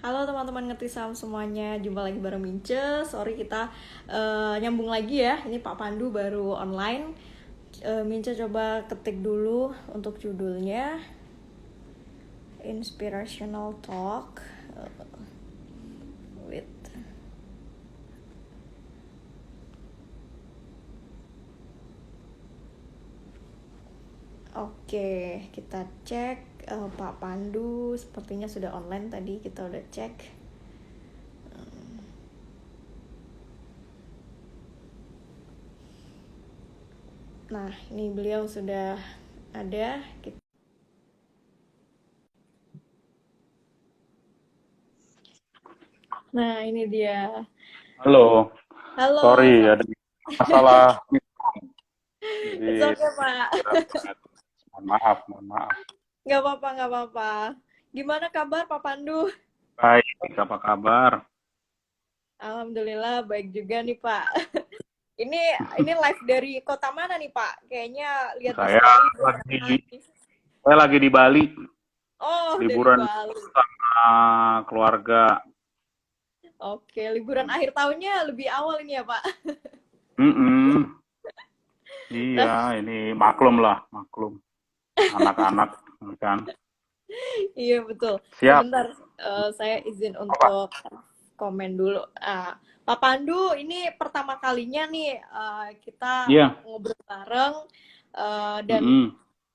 Halo teman-teman ngerti saham semuanya, jumpa lagi bareng Mince. Sorry kita nyambung lagi ya. Ini Pak Pandu baru online. Mince coba ketik dulu untuk judulnya Inspirational Talk with Oke, kita cek Pak Pandu sepertinya sudah online tadi kita udah cek. Nah, ini beliau sudah ada. Nah, ini dia. Halo, Halo, sorry ada masalah. it's Jadi okay, Pak. mohon maaf. Nggak apa-apa, nggak apa-apa. Gimana kabar Pak Pandu? Baik, apa kabar? Alhamdulillah baik juga nih Pak. Ini live dari kota mana nih Pak? Kayaknya lihat di Saya story lagi saya lagi di Bali, Oh, dari liburan Bali. sama keluarga. Oke, liburan akhir tahunnya lebih awal ini ya Pak. Mm-mm. Nah, Iya, ini maklum lah, maklum. Anak-anak kan. iya betul. Siap. Sebentar, saya izin Apa? untuk komen dulu. Pak Pandu, ini pertama kalinya nih kita Iya. ngobrol bareng dan Mm-mm.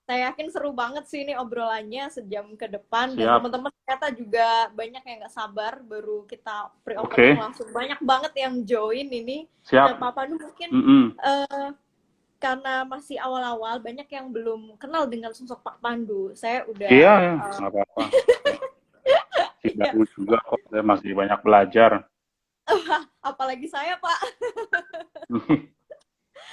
saya yakin seru banget sih ini obrolannya sejam ke depan dan Siap. teman-teman ternyata juga banyak yang nggak sabar baru kita pre-opening Oke. langsung banyak banget yang join ini. Nah, Siap. Pak Pandu mungkin Mm-mm. karena masih awal-awal banyak yang belum kenal dengan sosok Pak Pandu. Saya Iya, udah ya, nggak apa-apa. Tidak ya, juga kok, saya masih banyak belajar. apalagi saya Pak.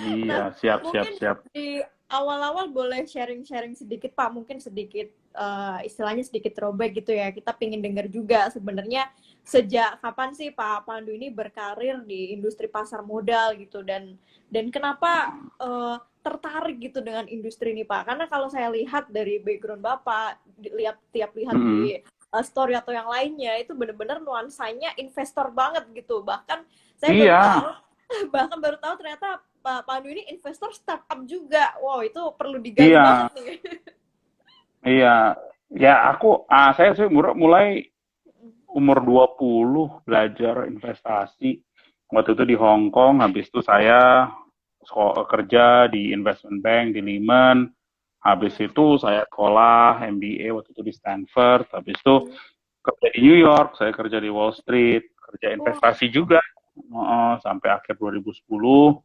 Nah, Iya, siap, siap, mungkin siap. di awal-awal boleh sharing-sharing sedikit Pak, mungkin sedikit istilahnya sedikit throwback gitu ya. Kita pengen dengar juga sebenarnya sejak kapan sih Pak Pandu ini berkarir di industri pasar modal gitu dan kenapa tertarik gitu dengan industri ini Pak? Karena kalau saya lihat dari background Bapak, lihat Mm-mm. di story atau yang lainnya itu benar-benar nuansanya investor banget gitu. Bahkan saya baru tahu Iya, bahkan baru tahu ternyata Pak Pandu ini investor startup juga. Wow, itu perlu digali banget iya, nih. iya. Ya, saya sih mulai umur 20 belajar investasi. Waktu itu di Hong Kong, habis itu saya kerja di investment bank di Lehman. Habis itu saya sekolah MBA waktu itu di Stanford. Habis itu kerja di New York, saya kerja di Wall Street, kerja Wow. investasi juga. Sampai akhir 2010.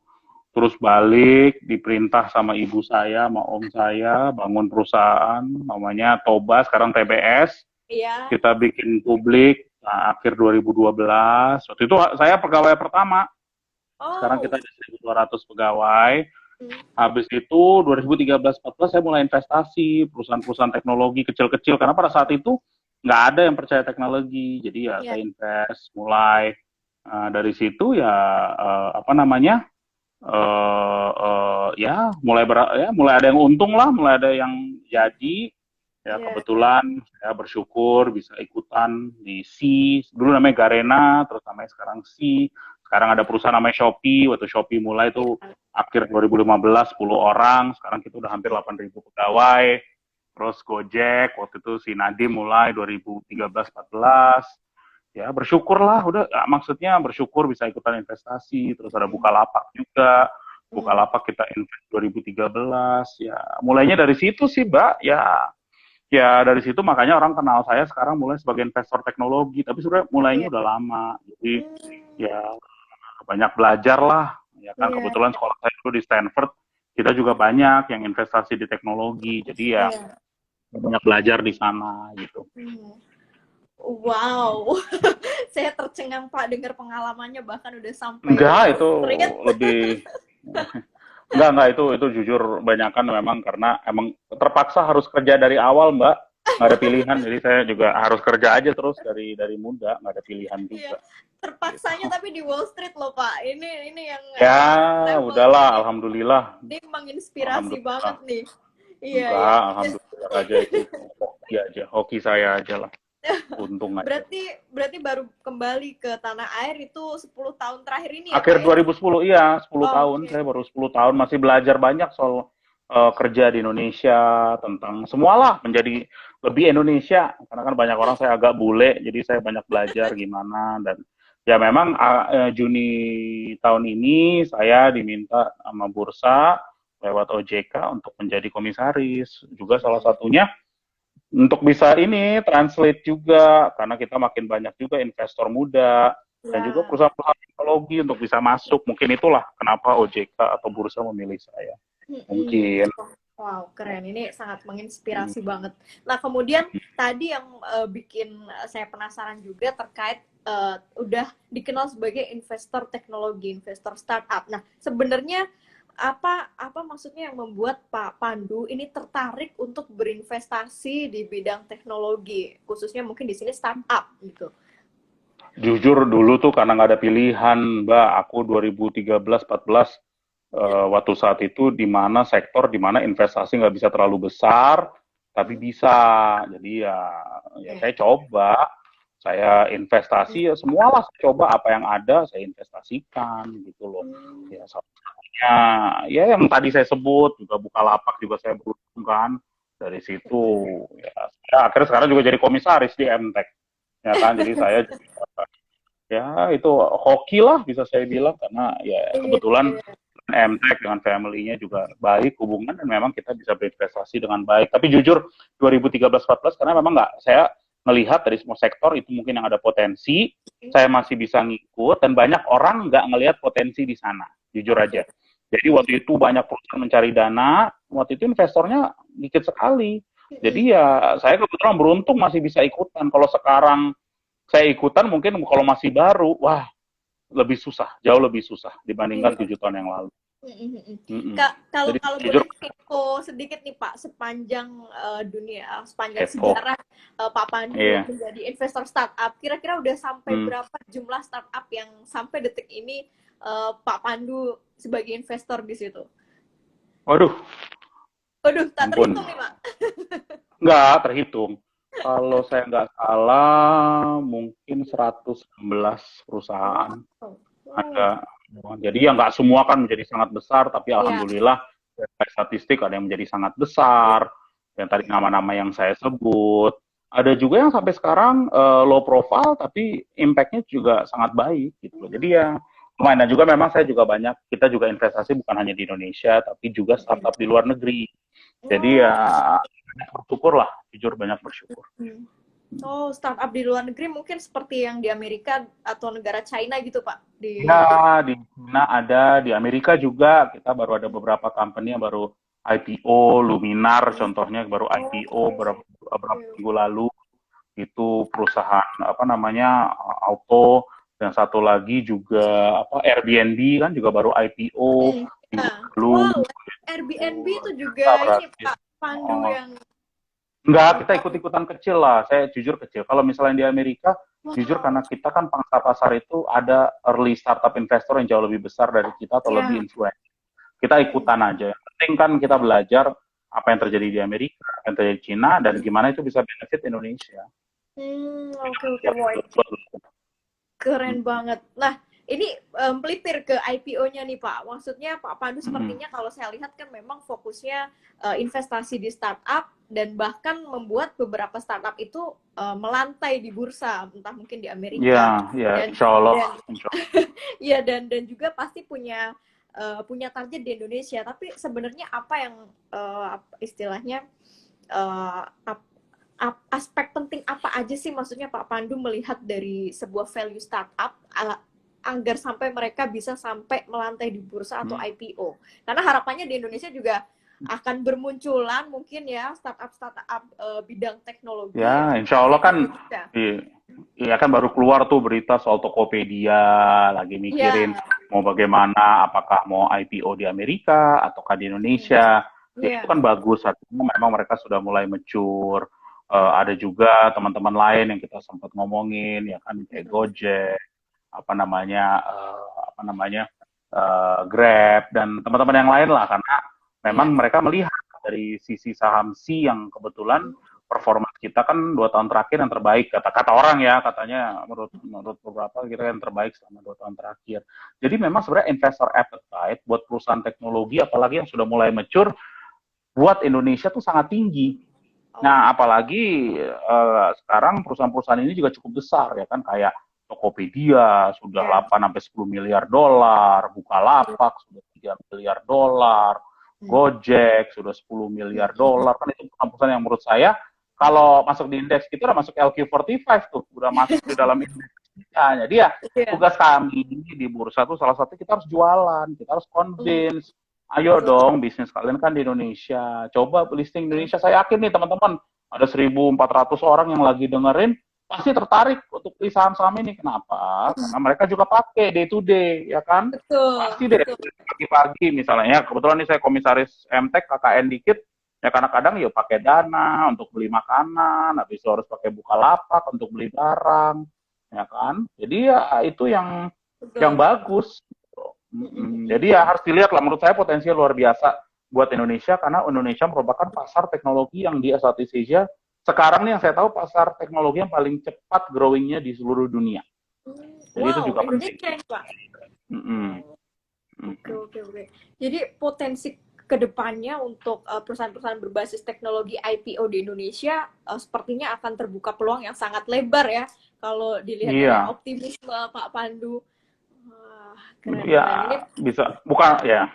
Terus balik, diperintah sama ibu saya, sama om saya, bangun perusahaan, namanya Toba, sekarang TBS. Iya. Kita bikin publik, nah, akhir 2012. Waktu itu saya pegawai pertama, sekarang Oh. kita ada 1.200 pegawai. Hmm. Habis itu 2013-14 saya mulai investasi, perusahaan-perusahaan teknologi kecil-kecil, karena pada saat itu nggak ada yang percaya teknologi. Jadi ya Iya. saya invest, mulai. Dari situ ya, apa namanya, mulai ada yang untung lah, mulai ada yang jadi. Ya Iya. kebetulan saya bersyukur bisa ikutan di C, dulu namanya Garena, terus namanya sekarang C. Sekarang ada perusahaan namanya Shopee, waktu Shopee mulai itu Iya. akhir 2015 10 orang, sekarang kita udah hampir 8.000 pegawai. Terus Gojek, waktu itu si Nadiem mulai 2013-14. Ya bersyukurlah, udah ya, maksudnya bersyukur bisa ikutan investasi. Terus ada Bukalapak juga, Hmm. Bukalapak kita invest 2013. Ya mulainya dari situ sih Mbak. Ya dari situ makanya orang kenal saya sekarang mulai sebagai investor teknologi, tapi sebenarnya mulainya Iya. udah lama. Jadi Hmm. ya banyak belajar lah. Ya kan Iya. kebetulan sekolah saya dulu di Stanford, kita juga banyak yang investasi di teknologi. Jadi ya Iya. banyak belajar di sana gitu. Hmm. Wow. Saya tercengang Pak dengar pengalamannya bahkan udah sampai Enggak, Wall itu Street. lebih enggak itu jujur banyakan memang karena emang terpaksa harus kerja dari awal, Mbak. Nggak ada pilihan, jadi saya juga harus kerja aja terus dari muda, nggak ada pilihan Iya. juga. Gitu. Terpaksanya tapi di Wall Street loh Pak. Ini yang Ya, saya mau udahlah, ini alhamdulillah. menginspirasi Alhamdulillah. banget nih. Iya, iya. Enggak, alhamdulillah aja itu hoki aja, hoki saya aja lah. untung aja. Berarti baru kembali ke tanah air itu 10 tahun terakhir ini ya, Akhir Pak ya? 2010, iya, 10 Oh, tahun. oke. Saya baru 10 tahun, masih belajar banyak soal kerja di Indonesia, tentang semualah menjadi lebih Indonesia. Karena kan banyak orang, saya agak bule, jadi saya banyak belajar gimana. Dan ya memang Juni tahun ini saya diminta sama bursa lewat OJK untuk menjadi komisaris. Juga salah Mm-mm. satunya untuk bisa ini translate juga, karena kita makin banyak juga investor muda dan juga Ya. perusahaan-perusahaan teknologi untuk bisa masuk. Mungkin itulah kenapa OJK atau bursa memilih saya. Mm-mm. Mungkin. Wow, keren. Ini sangat menginspirasi banget. Nah, kemudian tadi yang bikin saya penasaran juga terkait udah dikenal sebagai investor teknologi, investor startup. Nah, sebenarnya apa maksudnya yang membuat Pak Pandu ini tertarik untuk berinvestasi di bidang teknologi, khususnya mungkin di sini startup gitu? Jujur dulu tuh karena nggak ada pilihan, Mbak. Aku 2013-14 waktu saat itu di mana sektor di mana investasi nggak bisa terlalu besar, tapi Hmm, bisa. Jadi ya oke. saya coba, saya investasi ya semualah saya coba apa yang ada saya investasikan gitu loh. Hmm, Ya salah satunya ya yang tadi saya sebut juga Bukalapak juga saya beruntung kan dari situ. Ya, saya akhirnya sekarang juga jadi komisaris di MTech ya kan. Jadi saya ya itu hoki lah bisa saya bilang, karena ya Iya, kebetulan iya. MTech dengan family-nya juga baik hubungan dan memang kita bisa berinvestasi dengan baik. Tapi jujur 2013-14 karena memang nggak, saya melihat dari semua sektor itu mungkin yang ada potensi, saya masih bisa ngikut dan banyak orang nggak ngelihat potensi di sana, jujur aja. Oke. Jadi waktu itu banyak perusahaan mencari dana, waktu itu investornya dikit sekali. Mm-mm. Jadi ya saya kebetulan beruntung masih bisa ikutan. Kalau sekarang saya ikutan mungkin kalau masih baru, wah lebih susah, jauh lebih susah dibandingkan Iya. 7 tahun yang lalu. Mm, mm, mm. Mm-mm. Kalau Jadi kalau jujur boleh info sedikit nih Pak, sepanjang sepanjang kepo. sejarah Pak Pandu Iya. menjadi investor startup, kira-kira udah sampai Hmm. berapa jumlah startup yang sampai detik ini Pak Pandu sebagai investor di situ? Waduh, Waduh, tak ampun. terhitung nih Pak. Nggak terhitung. Kalau saya nggak salah, mungkin 116 perusahaan Wow. Wow. ada. Jadi ya nggak semua kan menjadi sangat besar, tapi Ya, alhamdulillah dari statistik ada yang menjadi sangat besar. Yang tadi nama-nama yang saya sebut. Ada juga yang sampai sekarang low profile, tapi impact-nya juga sangat baik gitu loh. Jadi ya lumayan. Dan juga memang saya juga banyak, kita juga investasi bukan hanya di Indonesia, tapi juga startup di luar negeri. Jadi ya oh, banyak bersyukur lah, jujur banyak bersyukur. hmm. Oh, startup di luar negeri mungkin seperti yang di Amerika atau negara China gitu Pak. Ya, di China ada, di Amerika juga kita baru ada beberapa company yang baru IPO, Luminar contohnya baru IPO Oke. beberapa minggu lalu. Itu perusahaan apa namanya auto, dan satu lagi juga apa Airbnb kan juga baru IPO Mm. minggu Nah, lalu. wow, Itu Airbnb itu kita juga ini berarti Pak Pandu yang enggak, kita membuat. ikut-ikutan kecil lah. Saya jujur kecil. Kalau misalnya di Amerika, jujur Wow, karena kita kan pangsa pasar itu ada early startup investor yang jauh lebih besar dari kita atau lebih ya. influence. Kita Mm. ikutan aja. Yang penting kan kita belajar apa yang terjadi di Amerika, apa yang terjadi di Cina, dan gimana itu bisa benefit Indonesia. Oke oke, Ya, wow, betul. keren banget. Nah, ini melipir ke IPO-nya nih Pak. Maksudnya Pak Pandu Mm-mm. sepertinya kalau saya lihat kan memang fokusnya investasi di startup dan bahkan membuat beberapa startup itu melantai di bursa, entah mungkin di Ya, Amerika ya, dan insya Allah. dan Insya Allah. iya dan juga pasti punya target di Indonesia. Tapi sebenarnya apa yang istilahnya eh, aspek penting apa aja sih maksudnya Pak Pandu melihat dari sebuah value startup agar sampai mereka bisa sampai melantai di bursa atau Hmm. IPO? Karena harapannya di Indonesia juga akan bermunculan mungkin ya startup bidang teknologi yang Ya, insya ada Allah di kan, Indonesia. iya kan baru keluar tuh berita soal Tokopedia, lagi mikirin Iya, mau bagaimana, apakah mau IPO di Amerika ataukah di hmm, Indonesia. Ya itu iya, kan bagus, artinya memang mereka sudah mulai mature. Ada juga teman-teman lain yang kita sempat ngomongin, ya kan kayak Gojek, apa namanya Grab dan teman-teman yang lain lah, karena memang iya. mereka melihat dari sisi saham C yang kebetulan performa kita kan 2 tahun terakhir yang terbaik, kata-kata orang ya, katanya menurut beberapa kita yang terbaik selama 2 tahun terakhir. Jadi memang sebenarnya investor appetite buat perusahaan teknologi, apalagi yang sudah mulai mature, buat Indonesia tuh sangat tinggi. Nah, apalagi sekarang perusahaan-perusahaan ini juga cukup besar ya kan, kayak Tokopedia sudah Ya. 8 sampai 10 miliar dolar, Bukalapak sudah 3 miliar dolar, Gojek sudah 10 miliar dolar. Kan itu perusahaan yang menurut saya kalau masuk di indeks kita udah masuk LQ45 tuh, udah masuk di dalam indeks kita. Jadi ya Iya. tugas kami di bursa tuh salah satu kita harus jualan, kita harus convince. Ayo dong, bisnis kalian kan di Indonesia. Coba listing Indonesia. Saya yakin nih teman-teman, ada 1.400 orang yang lagi dengerin, pasti tertarik untuk beli saham-saham ini. Kenapa? Karena mereka juga pakai day to day, ya kan? Betul. Pasti deh, pagi-pagi misalnya. Kebetulan nih saya komisaris MTEK, KKN dikit, ya kadang-kadang ya pakai dana untuk beli makanan, habis itu harus pakai Bukalapak untuk beli barang, ya kan? Jadi ya itu yang bagus. Jadi ya harus dilihat lah, menurut saya potensinya luar biasa buat Indonesia karena Indonesia merupakan pasar teknologi yang di Southeast Asia sekarang nih yang saya tahu pasar teknologi yang paling cepat growing-nya di seluruh dunia. Jadi itu juga Indonesia penting. Pak. Oke. Jadi potensi kedepannya untuk perusahaan-perusahaan berbasis teknologi IPO di Indonesia sepertinya akan terbuka peluang yang sangat lebar ya kalau dilihat dari optimisme Pak Pandu. Keren. Ya, bisa. Bukan, ya.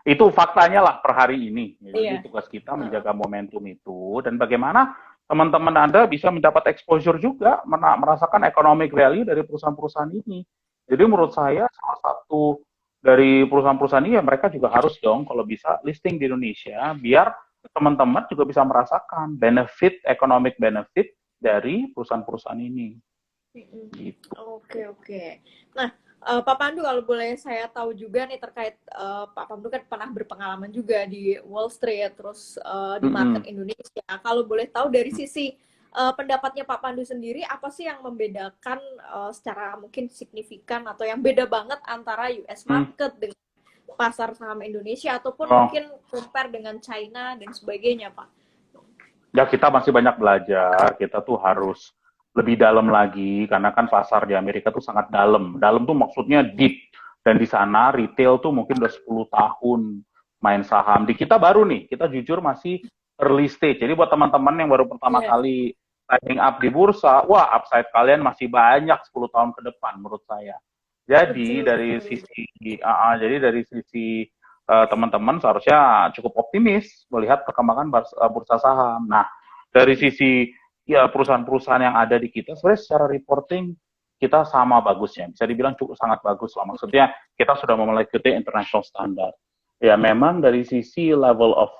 Itu faktanya lah per hari ini. Jadi tugas kita menjaga momentum itu. Dan bagaimana teman-teman Anda bisa mendapat exposure juga, merasakan economic value dari perusahaan-perusahaan ini. Jadi menurut saya salah satu dari perusahaan-perusahaan ini ya mereka juga harus dong kalau bisa listing di Indonesia, biar teman-teman juga bisa merasakan economic benefit dari perusahaan-perusahaan ini. Gitu. Oke. Nah, Pak Pandu kalau boleh saya tahu juga nih terkait Pak Pandu kan pernah berpengalaman juga di Wall Street terus di market Indonesia. Kalau boleh tahu dari sisi pendapatnya Pak Pandu sendiri apa sih yang membedakan secara mungkin signifikan atau yang beda banget antara US market dengan pasar saham Indonesia ataupun mungkin compare dengan China dan sebagainya, Pak? Ya kita masih banyak belajar, kita tuh harus lebih dalam lagi karena kan pasar di Amerika tuh sangat dalam. Dalam tuh maksudnya deep. Dan di sana retail tuh mungkin udah 10 tahun main saham. Di kita baru nih, kita jujur masih early stage. Jadi buat teman-teman yang baru pertama kali signing up di bursa, wah upside kalian masih banyak 10 tahun ke depan menurut saya. Jadi dari sisi teman-teman seharusnya cukup optimis melihat perkembangan bursa saham. Nah, dari sisi perusahaan-perusahaan yang ada di kita sebenarnya secara reporting kita sama bagusnya, bisa dibilang cukup sangat bagus lah. Maksudnya kita sudah memiliki international standard. Ya memang dari sisi level of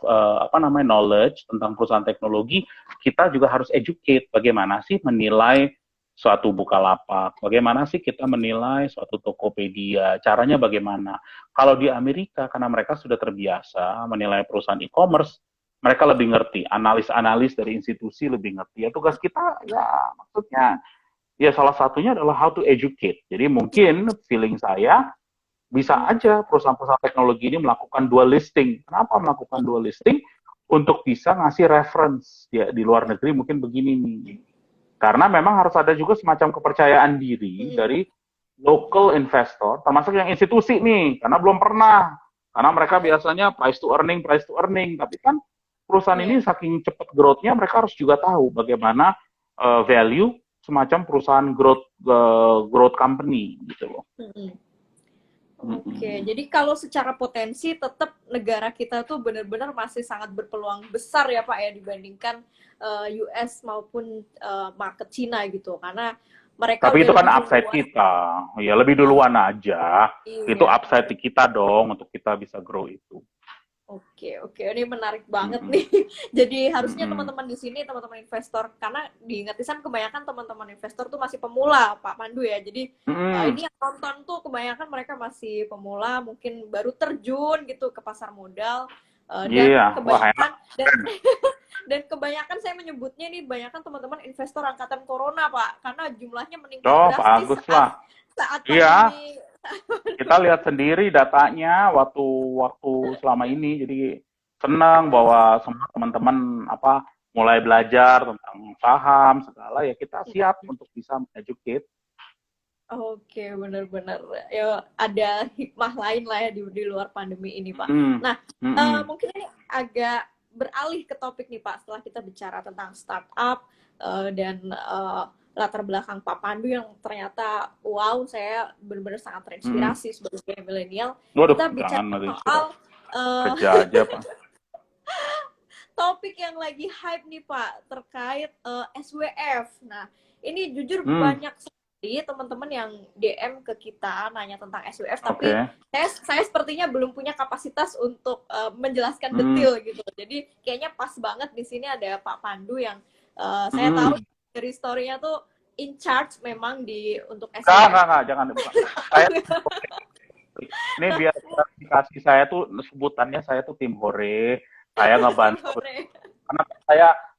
knowledge tentang perusahaan teknologi kita juga harus educate bagaimana sih menilai suatu Bukalapak, bagaimana sih kita menilai suatu Tokopedia, caranya bagaimana. Kalau di Amerika karena mereka sudah terbiasa menilai perusahaan e-commerce, mereka lebih ngerti, analis-analis dari institusi lebih ngerti. Ya tugas kita ya maksudnya ya salah satunya adalah how to educate. Jadi mungkin feeling saya bisa aja perusahaan-perusahaan teknologi ini melakukan dual listing. Kenapa melakukan dual listing? Untuk bisa ngasih reference ya di luar negeri mungkin begini nih. Karena memang harus ada juga semacam kepercayaan diri dari local investor, termasuk yang institusi nih, karena belum pernah. Karena mereka biasanya price to earning. Tapi kan perusahaan ini saking cepat growth-nya, mereka harus juga tahu bagaimana value semacam perusahaan growth company gitu loh. Oke, jadi kalau secara potensi tetap negara kita tuh benar-benar masih sangat berpeluang besar ya Pak ya dibandingkan US maupun market Cina gitu, karena mereka. Tapi itu kan upside kita, ya lebih duluan aja. Itu upside kita dong untuk kita bisa grow itu. Oke, ini menarik banget nih. Jadi harusnya teman-teman di sini, teman-teman investor, karena di Ngatisan kebanyakan teman-teman investor tuh masih pemula, Pak Pandu ya. Jadi ini yang nonton tuh kebanyakan mereka masih pemula, mungkin baru terjun gitu ke pasar modal. Dan kebanyakan dan kebanyakan saya menyebutnya nih, kebanyakan teman-teman investor angkatan corona, Pak, karena jumlahnya meningkat drastis saat pandemi. Kita lihat sendiri datanya waktu selama ini, jadi senang bahwa semua teman-teman mulai belajar tentang saham segala ya kita siap untuk bisa educate. Oke, benar-benar. Ya, ada hikmah lain lah ya di luar pandemi ini, Pak. Hmm. Nah, mungkin ini agak beralih ke topik nih, Pak. Setelah kita bicara tentang startup dan latar belakang Pak Pandu yang ternyata, wow, saya benar-benar sangat terinspirasi sebagai milenial. Waduh, Kita bicara soal kerja aja, Pak. topik yang lagi hype nih, Pak, terkait SWF. Nah, ini jujur banyak teman-teman yang DM ke kita nanya tentang SWF, tapi saya sepertinya belum punya kapasitas untuk menjelaskan detail gitu. Jadi kayaknya pas banget di sini ada Pak Pandu yang saya tahu dari story-nya tuh in charge memang untuk SWF. Enggak, jangan. Ini biar klarifikasi saya tuh sebutannya saya tuh tim hore. Saya ngebantu. Karena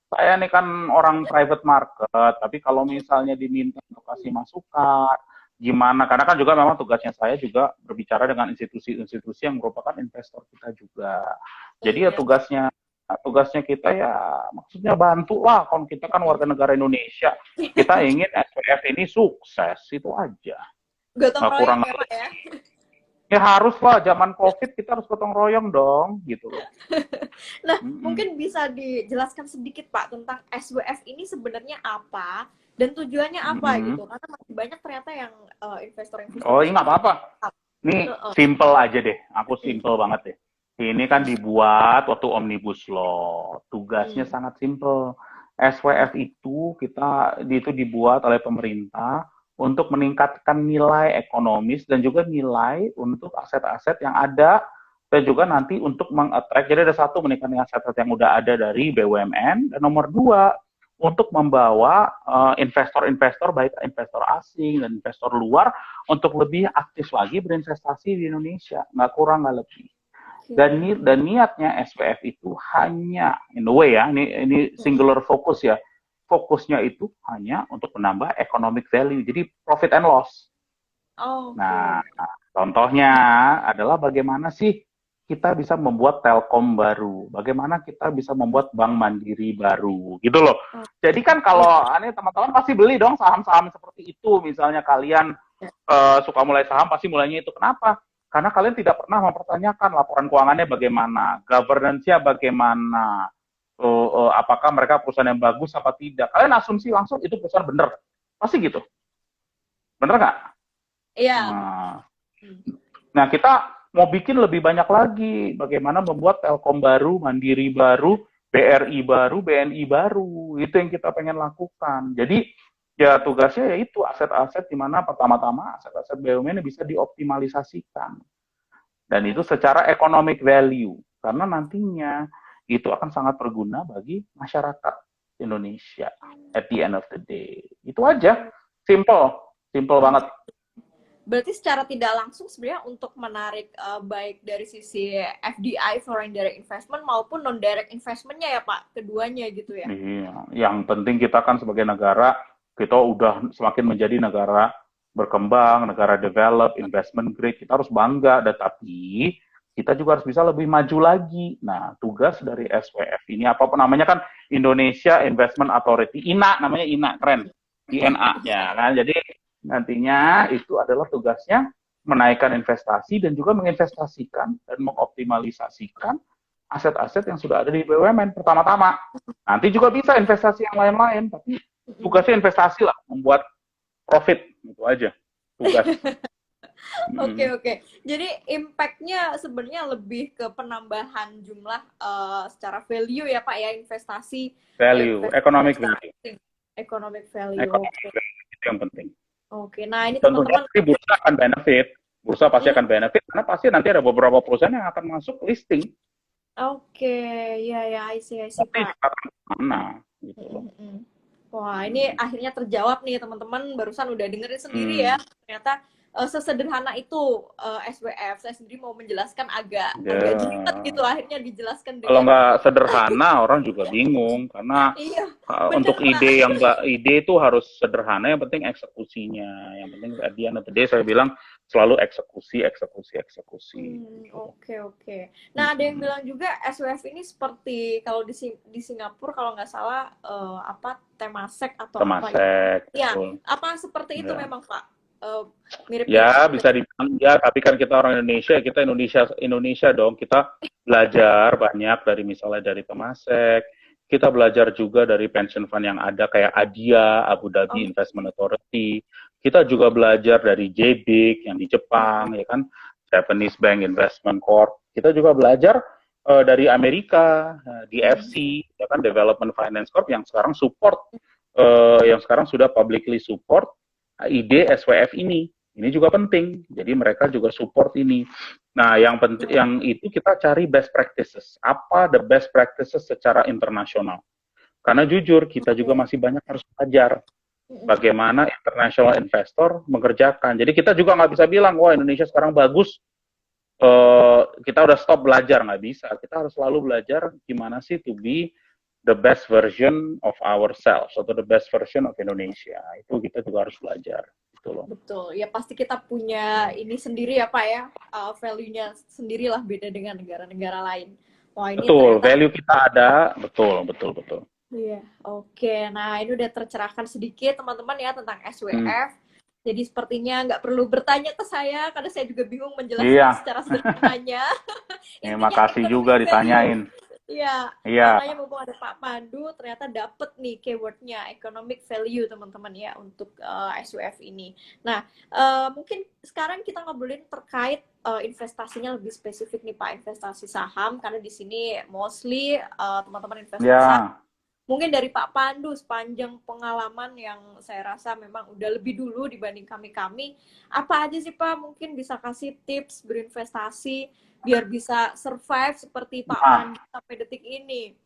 saya ini kan orang private market, tapi kalau misalnya diminta untuk kasih masukan, gimana? Karena kan juga memang tugasnya saya juga berbicara dengan institusi-institusi yang merupakan investor kita juga. Jadi ya tugasnya kita ya maksudnya bantu lah. Kalau kita kan warga negara Indonesia, kita ingin SWF ini sukses, itu aja. Gotong royong ya, Pak ya? Ya harus lah, zaman COVID kita harus gotong royong dong, gitu loh. Nah, mungkin bisa dijelaskan sedikit Pak tentang SWF ini sebenarnya apa dan tujuannya apa gitu, karena masih banyak ternyata yang investor-investor. Oh, ini nggak apa-apa. Ini simple aja deh, aku simple banget deh. Ini kan dibuat waktu Omnibus Law, tugasnya sangat simple. SWF itu dibuat oleh pemerintah untuk meningkatkan nilai ekonomis dan juga nilai untuk aset-aset yang ada dan juga nanti untuk meng-attract. Jadi ada satu, meningkatkan aset-aset yang udah ada dari BUMN, dan nomor dua untuk membawa investor-investor baik investor asing dan investor luar untuk lebih aktif lagi berinvestasi di Indonesia, nggak kurang nggak lebih. Dan niatnya SWF itu hanya in the way ya, ini singular fokus ya. Fokusnya itu hanya untuk menambah economic value, jadi profit and loss. Nah, contohnya adalah bagaimana sih kita bisa membuat Telkom baru, bagaimana kita bisa membuat Bank Mandiri baru, gitu loh. Jadi kan kalau ini teman-teman pasti beli dong saham-saham seperti itu, misalnya kalian suka mulai saham, pasti mulainya itu. Kenapa? Karena kalian tidak pernah mempertanyakan laporan keuangannya bagaimana, governance-nya bagaimana, apakah mereka perusahaan yang bagus apa tidak. Kalian asumsi langsung itu perusahaan bener. Pasti gitu. Bener nggak? Iya. Nah, kita mau bikin lebih banyak lagi. Bagaimana membuat Telkom baru, Mandiri baru, BRI baru, BNI baru. Itu yang kita pengen lakukan. Jadi, ya tugasnya yaitu aset-aset di mana pertama-tama aset-aset BUMN bisa dioptimalisasikan. Dan itu secara economic value. Karena nantinya itu akan sangat berguna bagi masyarakat Indonesia at the end of the day. Itu aja, simple banget. Berarti secara tidak langsung sebenarnya untuk menarik baik dari sisi FDI foreign direct investment maupun non direct investmentnya ya Pak, keduanya gitu ya. Iya, yang penting kita kan sebagai negara kita udah semakin menjadi negara berkembang, negara develop, investment grade, kita harus bangga, tapi kita juga harus bisa lebih maju lagi. Nah, tugas dari SWF ini, apapun namanya kan Indonesia Investment Authority, INA, namanya INA, keren. INA, ya kan? Jadi nantinya itu adalah tugasnya menaikkan investasi dan juga menginvestasikan dan mengoptimalisasikan aset-aset yang sudah ada di BUMN pertama-tama. Nanti juga bisa investasi yang lain-lain, tapi tugasnya investasi lah, membuat profit, itu aja tugas. Oke. Jadi impact-nya sebenarnya lebih ke penambahan jumlah secara value ya Pak ya, investasi. Economic value. Economic value. Itu yang penting. Oke, nah ini tentunya teman-teman. Bursa akan benefit. Bursa pasti akan benefit karena pasti nanti ada beberapa perusahaan yang akan masuk listing. Oke, ya, I see Pak. Mana, gitu loh. Wah, ini akhirnya terjawab nih teman-teman, barusan udah dengerin sendiri ya. Ternyata sesederhana itu SWF. Saya sendiri mau menjelaskan agak jelimet Ya. gitu, akhirnya dijelaskan Kalau dengan nggak sederhana, orang juga bingung karena iya, bener untuk Pak. ide itu harus sederhana, yang penting eksekusinya. Yang penting at the end of the day saya bilang selalu eksekusi, eksekusi, eksekusi. Oke oke. Nah, ada yang bilang juga SWF ini seperti kalau di Singapura kalau nggak salah apa Temasek atau apa gitu. Temasek, Ya, betul. apa seperti itu Ya. memang Pak? Mirip-mirip Ya, seperti bisa dibilang ya, tapi kan kita orang Indonesia, kita Indonesia dong. Kita belajar banyak dari misalnya dari Temasek, kita belajar juga dari pension fund yang ada kayak ADIA, Abu Dhabi Oh, Investment Authority. Kita juga belajar dari JBIC yang di Jepang, ya kan, Japanese Bank Investment Corp. Kita juga belajar dari Amerika, DFC, ya kan, Development Finance Corp yang sekarang support, yang sekarang sudah publicly support ide SWF ini. Ini juga penting. Jadi mereka juga support ini. Nah, yang itu kita cari best practices. Apa the best practices secara internasional? Karena jujur kita juga masih banyak harus belajar bagaimana international investor mengerjakan. Jadi kita juga nggak bisa bilang, wah Indonesia sekarang bagus, kita udah stop belajar, nggak bisa. Kita harus selalu belajar gimana sih to be the best version of ourselves atau the best version of Indonesia. Itu kita juga harus belajar. Gitu loh. betul. Ya pasti kita punya ini sendiri ya Pak ya, value-nya sendirilah beda dengan negara-negara lain. Wah ini Betul, ternyata value kita ada, betul, betul, betul. iya, oke. Nah, ini udah tercerahkan sedikit teman-teman ya tentang Hmm. SWF. Jadi sepertinya nggak perlu bertanya ke saya karena saya juga bingung menjelaskan Iya, secara sederhananya. Intinya makasih juga economic value. ditanyain. Iya, Iya, makanya mumpung ada Pak Pandu, ternyata dapet nih keywordnya economic value teman-teman ya untuk SWF ini. Nah, mungkin sekarang kita ngobrolin terkait investasinya lebih spesifik nih Pak, investasi saham karena di sini mostly teman-teman investasi saham. ya. Mungkin dari Pak Pandu sepanjang pengalaman yang saya rasa memang udah lebih dulu dibanding kami-kami, apa aja sih Pak mungkin bisa kasih tips berinvestasi biar bisa survive seperti Pak Nah, Pandu sampai detik ini?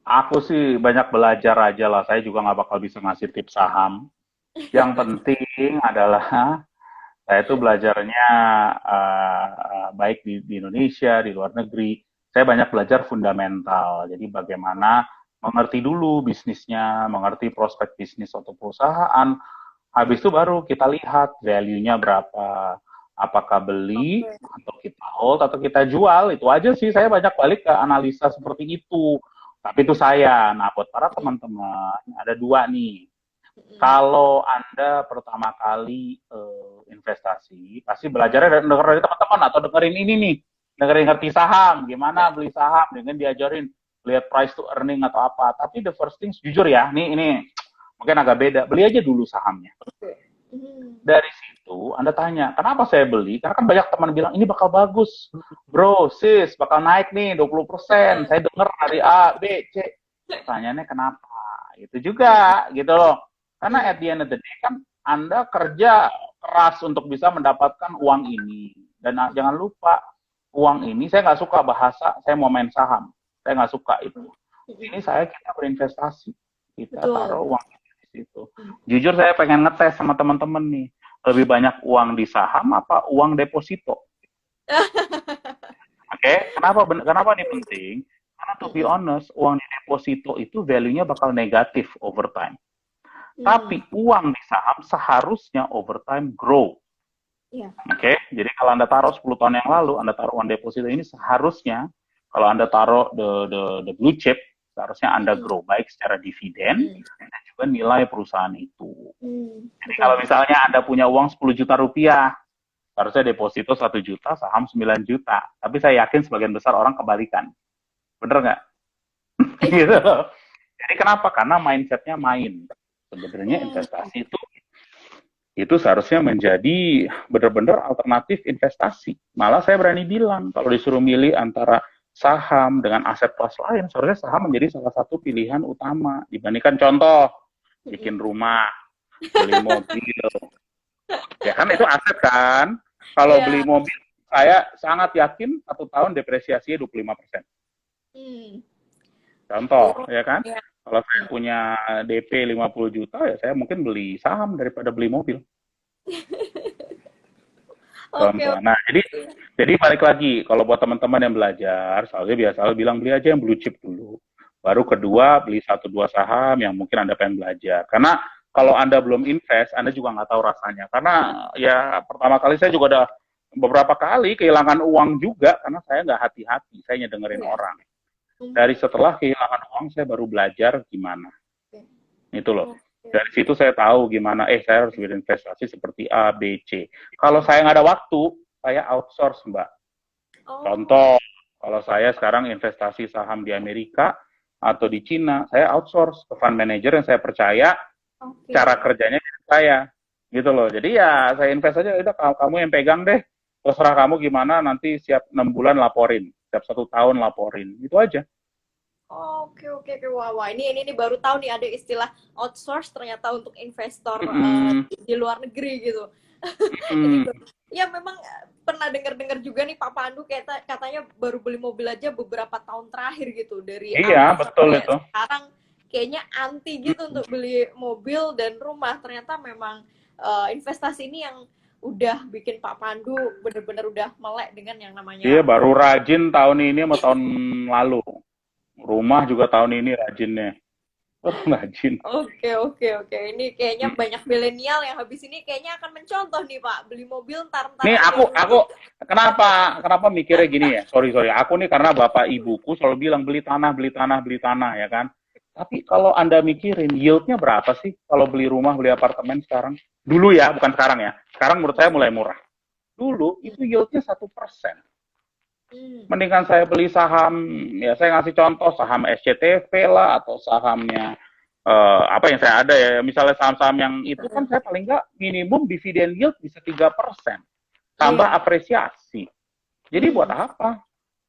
aku sih banyak belajar aja lah. Saya juga nggak bakal bisa ngasih tips saham. Yang penting adalah saya itu belajarnya baik di Indonesia, di luar negeri. Saya banyak belajar fundamental. Jadi bagaimana mengerti dulu bisnisnya, mengerti prospek bisnis atau perusahaan. Habis itu baru kita lihat value-nya berapa. Apakah beli, Oke. atau kita hold, atau kita jual. Itu aja sih, saya banyak balik ke analisa seperti itu. Tapi itu saya. Nah, buat para teman-teman, ada dua nih. Kalau Anda pertama kali investasi, pasti belajarnya denger dari teman-teman atau dengerin ini nih, dengerin ngerti saham, gimana beli saham, dengan diajarin lihat price to earning atau apa. Tapi the first things, jujur ya, ini mungkin agak beda. Beli aja dulu sahamnya. Dari situ Anda tanya, kenapa saya beli? Karena kan banyak teman bilang, ini bakal bagus. Bro, sis, bakal naik nih 20%. Saya dengar dari A, B, C. Pertanyaannya kenapa? Itu juga, gitu loh. Karena at the end of the day kan Anda kerja keras untuk bisa mendapatkan uang ini. Dan jangan lupa, uang ini saya nggak suka bahasa, saya mau main saham. Saya nggak suka itu. Ini kita berinvestasi. Kita taruh Betul. uang di situ. Jujur saya pengen ngetes sama teman-teman nih. Lebih banyak uang di saham apa uang deposito? Oke, kenapa ini penting? Karena to be honest, uang di deposito itu value-nya bakal negatif over time. Tapi uang di saham seharusnya over time grow. Iya. Oke, jadi kalau Anda taruh 10 tahun yang lalu, Anda taruh uang deposito ini seharusnya, kalau Anda taruh the blue chip, seharusnya Anda grow, baik secara dividen, dan juga nilai perusahaan itu. Jadi kalau misalnya Anda punya uang 10 juta rupiah, seharusnya deposito 1 juta, saham 9 juta. Tapi saya yakin sebagian besar orang kebalikan. Bener nggak? Gitu. Jadi kenapa? Karena mindsetnya main. Sebenarnya investasi itu seharusnya menjadi benar-benar alternatif investasi. Malah saya berani bilang, kalau disuruh milih antara saham dengan aset kelas lain, seharusnya saham menjadi salah satu pilihan utama. Dibandingkan contoh, bikin rumah, beli mobil. Ya kan itu aset kan? Kalau beli mobil, saya sangat yakin 1 tahun depresiasinya 25%. Contoh, ya kan? Kalau saya punya DP 50 juta, ya saya mungkin beli saham daripada beli mobil. Oke, Contoh. oke. Nah, jadi balik lagi, kalau buat teman-teman yang belajar, saya biasa bilang beli aja yang blue chip dulu. Baru kedua, beli satu dua saham yang mungkin Anda pengen belajar. Karena kalau Anda belum invest, Anda juga nggak tahu rasanya. Karena ya pertama kali saya juga ada beberapa kali kehilangan uang juga, karena saya nggak hati-hati, saya hanya dengerin Iya. orang. Hmm, Dari setelah kehilangan uang, saya baru belajar gimana. oke. Itu loh. Oke, Dari oke. situ saya tahu gimana, saya harus berinvestasi seperti A, B, C. Kalau saya nggak ada waktu, saya outsource, Mbak. Oh, Contoh, kalau saya sekarang investasi saham di Amerika atau di Cina, saya outsource ke fund manager yang saya percaya cara oke. kerjanya saya. Gitu loh. Jadi ya saya invest aja, udah kamu yang pegang deh. Terserah kamu gimana, nanti siap 6 bulan laporin. Siap 1 tahun laporin. Itu aja. Oke, oke, oke. Wah, wah. Ini baru tahu nih ada istilah outsource ternyata untuk investor Mm-mm. di luar negeri gitu. Ini Mm-mm. ya memang pernah dengar-dengar juga nih Pak Pandu katanya baru beli mobil aja beberapa tahun terakhir gitu dari Iya, awal betul sampai itu. sekarang kayaknya anti gitu untuk beli mobil dan rumah. Ternyata memang investasi ini yang udah bikin Pak Pandu bener-bener udah melek dengan yang Iya, namanya baru rajin tahun ini sama tahun lalu. Rumah juga tahun ini rajinnya. Oh, rajin. Oke, oke, oke. Ini kayaknya banyak milenial yang habis ini kayaknya akan mencontoh nih, Pak. Beli mobil ntar-ntar Nih aja dulu. aku kenapa mikirnya gini ya? Sorry. Aku nih karena bapak ibuku selalu bilang beli tanah ya kan. Tapi kalau Anda mikirin yieldnya berapa sih kalau beli rumah, beli apartemen sekarang? Dulu ya, bukan sekarang ya. Sekarang menurut saya mulai murah. Dulu itu yieldnya 1%. Hmm. Mendingan saya beli saham, ya saya ngasih contoh saham SCTV lah atau sahamnya apa yang saya ada ya, misalnya saham-saham yang itu kan saya paling nggak minimum dividen yield bisa 3%, tambah Iya. apresiasi. Jadi buat Hmm. apa?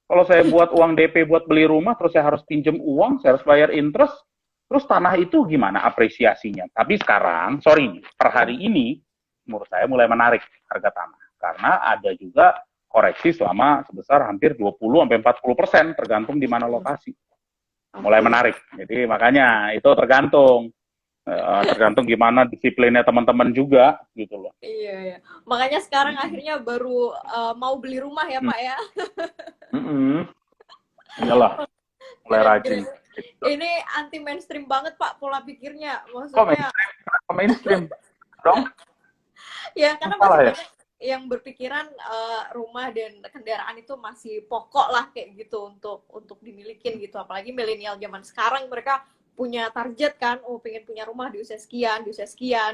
Kalau saya buat uang DP buat beli rumah, terus saya harus pinjam uang, saya harus bayar interest, terus tanah itu gimana apresiasinya? Tapi sekarang, sorry, per hari ini, menurut saya mulai menarik harga tanah. Karena ada juga koreksi selama sebesar hampir 20-40%, tergantung di mana lokasi. Mulai Oke. menarik. Jadi makanya itu tergantung gimana disiplinnya teman-teman juga, gitu loh. Iya, iya. Makanya sekarang akhirnya baru mau beli rumah ya, Pak ya. Iyalah, mulai Keren, rajin. keren. Ini anti mainstream banget, Pak, pola pikirnya. Kok Maksudnya mainstream? Kenapa mainstream? Dong, ya karena salah masih ya? banyak yang berpikiran rumah dan kendaraan itu masih pokok lah kayak gitu untuk dimilikin gitu, apalagi milenial zaman sekarang mereka punya target kan, oh pengen punya rumah di usia sekian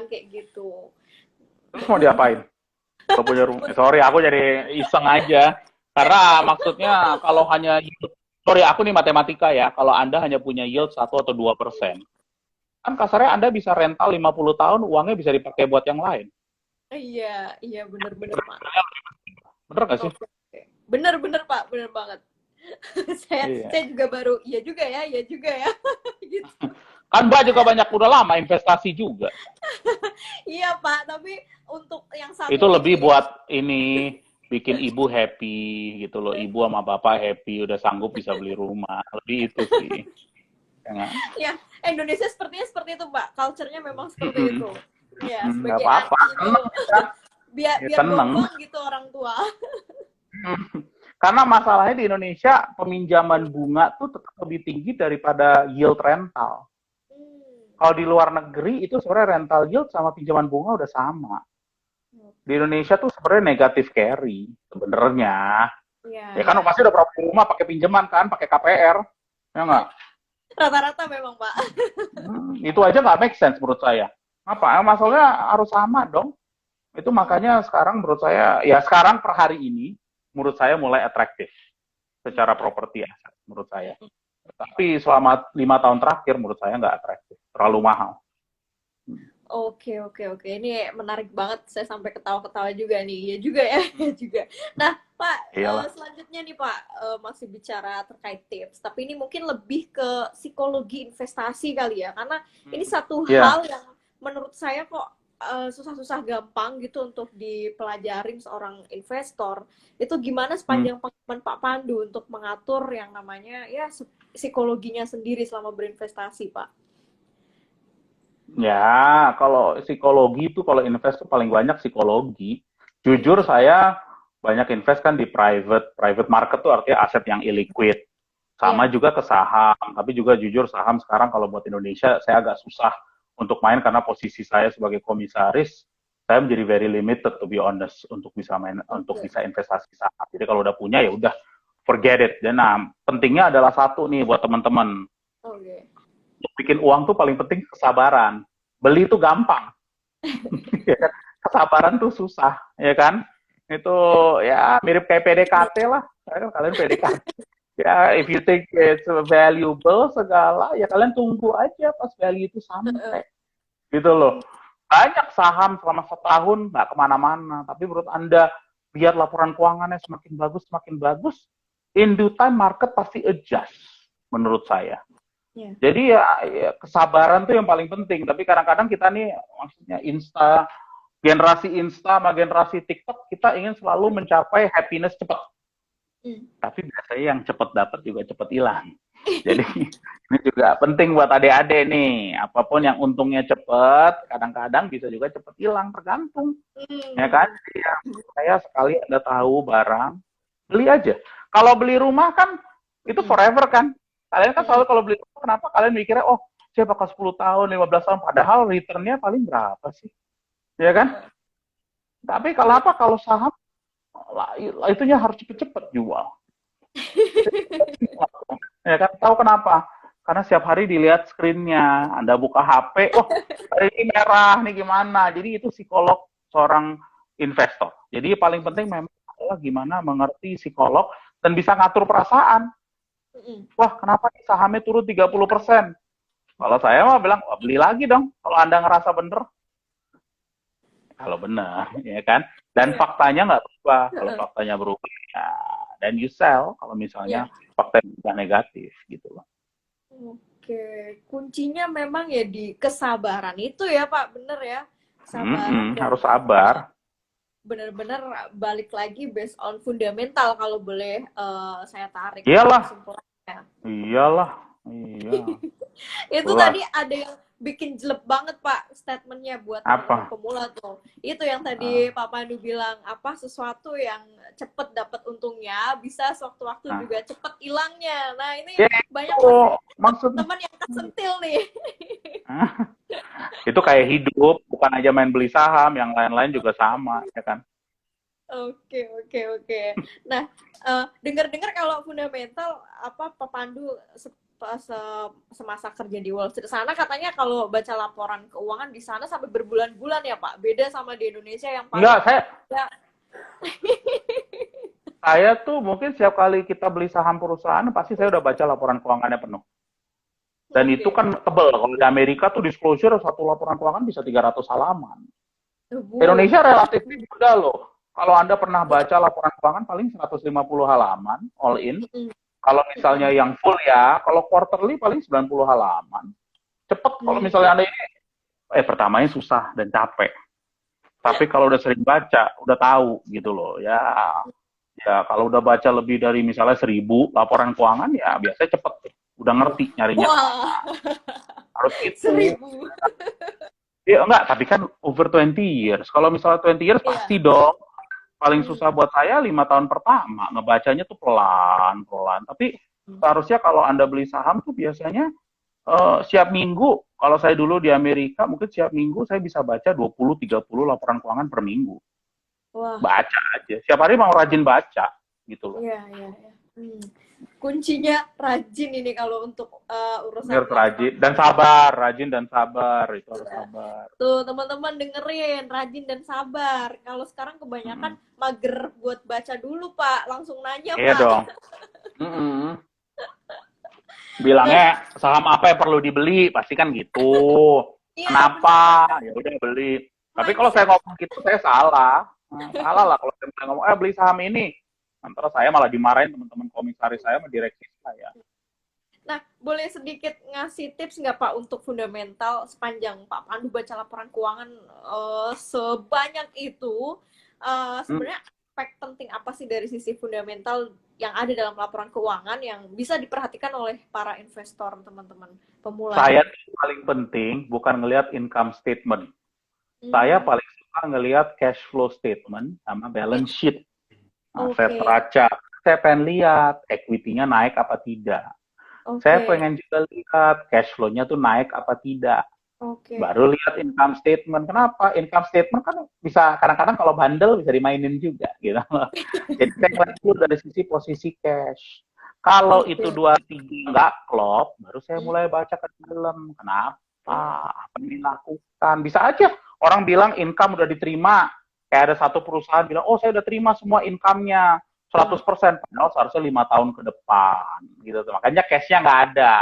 kayak gitu. Terus mau diapain? Kalau punya rumah, sorry aku jadi iseng aja. Karena maksudnya kalau hanya yield, sorry aku nih matematika ya, kalau Anda hanya punya yield 1 atau 2%, kan kasarnya Anda bisa rental 50 tahun, uangnya bisa dipakai buat yang lain. Iya, iya, bener-bener Pak. Bener nggak sih? Oke, oke. Bener-bener Pak, bener banget. saya Iya. juga baru iya juga ya gitu. Kan Mbak juga banyak udah lama investasi juga. Iya Pak, tapi untuk yang Itu satu lebih ini buat ini bikin ibu happy gitu loh. Ibu sama bapak happy udah sanggup bisa beli rumah. Lebih itu sih. Ya nggak? ya Indonesia sepertinya seperti itu Pak, culture-nya memang seperti itu. Ya, Nggak sebagai apa-apa. itu Seneng kita. biar Ya, biar seneng. bombong gitu orang tua. Karena masalahnya di Indonesia peminjaman bunga tuh tetap lebih tinggi daripada yield rental. Hmm. Kalau di luar negeri itu sebenarnya rental yield sama pinjaman bunga udah sama. Di Indonesia tuh sebenarnya negatif carry sebenarnya. Iya, Ya kan iya. pasti udah berapa rumah pakai pinjaman kan, pakai KPR. Ya nggak? Rata-rata memang Pak. Itu aja nggak make sense menurut saya. Apa? Masalahnya harus sama dong. Itu Hmm. makanya sekarang menurut saya, ya sekarang per hari ini, menurut saya mulai atraktif secara properti aset, menurut saya. Tapi selama 5 tahun terakhir, menurut saya nggak atraktif, terlalu mahal. Oke, oke, oke. Ini menarik banget. Saya sampai ketawa-ketawa juga nih. Ya juga ya, ya juga. Nah, Pak, Iyalah. selanjutnya nih Pak, masih bicara terkait tips. Tapi ini mungkin lebih ke psikologi investasi kali ya. Karena ini satu Iya. hal yang menurut saya kok susah-susah gampang gitu untuk dipelajarin seorang investor. Itu gimana Hmm. sepanjang pengalaman Pak Pandu untuk mengatur yang namanya ya psikologinya sendiri selama berinvestasi, Pak? Ya, kalau psikologi itu, kalau invest itu paling banyak psikologi. Jujur saya banyak invest kan di private market tuh artinya aset yang illiquid. Sama Iya. juga ke saham, tapi juga jujur saham sekarang kalau buat Indonesia saya agak susah untuk main karena posisi saya sebagai komisaris, saya menjadi very limited to be honest untuk bisa main untuk Oke. bisa investasi saham. Jadi kalau udah punya ya udah forget it. Dan nah, pentingnya adalah satu nih buat teman-teman. Oke. Untuk bikin uang tuh paling penting kesabaran. Beli itu gampang, ya kan? Kesabaran tuh susah, ya kan? Itu ya mirip kayak PDKT lah. Kan kalian PDKT. Ya, if you think it's valuable segala, ya kalian tunggu aja pas value itu Heeh. sampai. Gitu loh. Banyak saham selama setahun nggak kemana-mana. Tapi menurut Anda, lihat laporan keuangannya semakin bagus, in due time market pasti adjust, menurut saya. Iya. Jadi ya kesabaran tuh yang paling penting. Tapi kadang-kadang kita nih, maksudnya generasi Insta sama generasi TikTok, kita ingin selalu mencapai happiness cepat. Hmm. Tapi biasanya yang cepat dapat juga cepat hilang. Jadi ini juga penting buat adik-adik nih. Apapun yang untungnya cepat, kadang-kadang bisa juga cepat hilang, tergantung. Ya kan? Hmm. Jadi ya, saya sekali Anda tahu barang, beli aja. Kalau beli rumah kan itu Hmm. forever kan. Kalian kan Hmm. selalu kalau beli rumah, kenapa kalian mikirnya, oh saya bakal 10 tahun, 15 tahun, padahal returnnya paling berapa sih? Ya kan? Heeh. Tapi kalau apa? Kalau saham, itunya harus cepet-cepet jual. Ya kan, tahu kenapa? Karena setiap hari dilihat screen-nya. Anda buka HP, oh ini merah nih gimana. Jadi itu psikolog seorang investor. Jadi paling penting memang adalah gimana mengerti psikolog dan bisa ngatur perasaan. Hmm. Wah, kenapa nih sahamnya turun 30%? Kalau saya mah bilang, oh, beli lagi dong. Kalau Anda ngerasa bener, kalau benar, ya kan? Dan Iya. faktanya nggak berubah. Kalau Heeh. faktanya berubah, ya, dan you sell. Kalau misalnya Iya. faktanya negatif, gitu loh. Oke, kuncinya memang ya di kesabaran itu ya Pak, bener ya. Kesabaran dan Harus sabar. benar-benar balik lagi based on fundamental kalau boleh saya tarik Iyalah, kesimpulannya. iyalah, iya. Itu Jelas. tadi ada yang bikin jelek banget Pak statementnya buat teman-teman Apa? pemula tuh. Itu yang Ah, tadi Pak Pandu bilang apa sesuatu yang cepet dapat untungnya bisa sewaktu-waktu juga Nah, cepet hilangnya. Nah ini ya banyak itu maksudnya. teman-teman yang kesentil nih. Itu kayak hidup, bukan aja main beli saham, yang lain-lain juga sama, ya kan? Oke, oke, oke. Nah, dengar-dengar kalau fundamental apa Pak Pandu semasa kerja di Wall Street sana katanya kalau baca laporan keuangan di sana sampai berbulan-bulan ya Pak. Beda sama di Indonesia yang Enggak, paling ya. saya tuh mungkin setiap kali kita beli saham perusahaan, pasti saya udah baca laporan keuangannya penuh. Dan itu Oke. kan tebel. Kalau di Amerika tuh disclosure satu laporan keuangan bisa 300 halaman. Bu. Indonesia relatif mudah loh. Kalau Anda pernah baca laporan keuangan paling 150 halaman, all in. Mm-mm. Kalau misalnya Mm-mm. yang full ya, kalau quarterly paling 90 halaman. Cepet kalau Hmm. misalnya Anda ini, pertamanya susah dan capek. Tapi kalau udah sering baca, udah tahu gitu loh. Ya, ya kalau udah baca lebih dari misalnya 1.000 laporan keuangan ya biasanya cepet. Udah ngerti nyarinya Wah, kemana. Harus gitu. 1.000. Ya enggak, tapi kan over 20 years. Kalau misalnya 20 years Iya. pasti dong. Paling Hmm. susah buat saya 5 tahun pertama. Ngebacanya tuh pelan-pelan. Tapi seharusnya kalau Anda beli saham tuh biasanya setiap minggu. Kalau saya dulu di Amerika, mungkin setiap minggu saya bisa baca 20-30 laporan keuangan per minggu. Wah, Baca aja. Setiap hari mau rajin baca. Gitu loh. iya, iya, iya. Hmm. Kuncinya rajin ini kalau untuk Ini urusan harus laporan. rajin. Dan sabar. Rajin dan sabar. Itu harus Iya. sabar. Tuh, teman-teman dengerin, rajin dan sabar. Kalau sekarang kebanyakan Mm-mm. mager buat baca dulu, Pak. Langsung nanya, Iya Pak. dong. Mm-mm. Nah, Bilangnya saham apa yang perlu dibeli, pasti kan gitu. iya Kenapa? benar-benar Ya udah beli. Tapi kalau saya mindset. ngomong gitu, saya salah. Nah, salah lah kalau saya ngomong, beli saham ini. Antara saya malah dimarahin teman-teman komisaris saya sama direksi saya. Nah, boleh sedikit ngasih tips nggak Pak untuk fundamental sepanjang Pak Pandu baca laporan keuangan sebanyak itu? Hmm. Sebenarnya aspek penting apa sih dari sisi fundamental yang ada dalam laporan keuangan yang bisa diperhatikan oleh para investor teman-teman pemula Saya nih? paling penting bukan ngelihat income statement. Saya Hmm. paling ngelihat cash flow statement sama balance sheet. Nah, saya Oke. teraca, saya pengen lihat equity-nya naik apa tidak. Saya Oke. pengen juga lihat cash flow-nya tuh naik apa tidak. Oke. Baru lihat income statement. Kenapa? Income statement kan bisa kadang-kadang kalau bandel bisa dimainin juga gitu. Jadi saya ngeliat dulu dari sisi posisi cash. Kalau itu Oke. 2 3 nggak klop, baru saya Hmm. mulai baca ke dalam. Kenapa? Apa yang dilakukan? Bisa aja orang bilang income udah diterima. Kayak ada satu perusahaan bilang, oh saya udah terima semua income-nya 100%. Padahal seharusnya 5 tahun ke depan. Gitu. Makanya cash-nya nggak ada.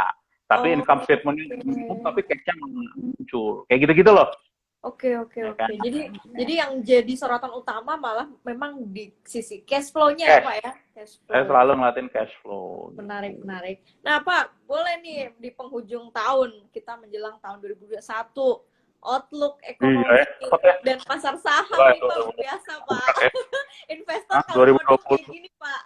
Tapi income statement-nya tapi Oke. cash-nya nggak muncul. Kayak gitu-gitu loh. Oke, oke, Ya oke. kan? Jadi yang jadi sorotan utama malah memang di sisi cash flow-nya ya, Cash. Pak ya? Cash Saya flow. selalu ngeliatin cash flow. Menarik, menarik. Nah, Pak, boleh nih di penghujung tahun, kita menjelang tahun 2021, outlook Iya ekonomi ya, cepet ya. dan pasar saham Wah, nih, Pak, luar biasa, Pak. ya. Investor Hah, kalau modal kayak 2020. gini, Pak.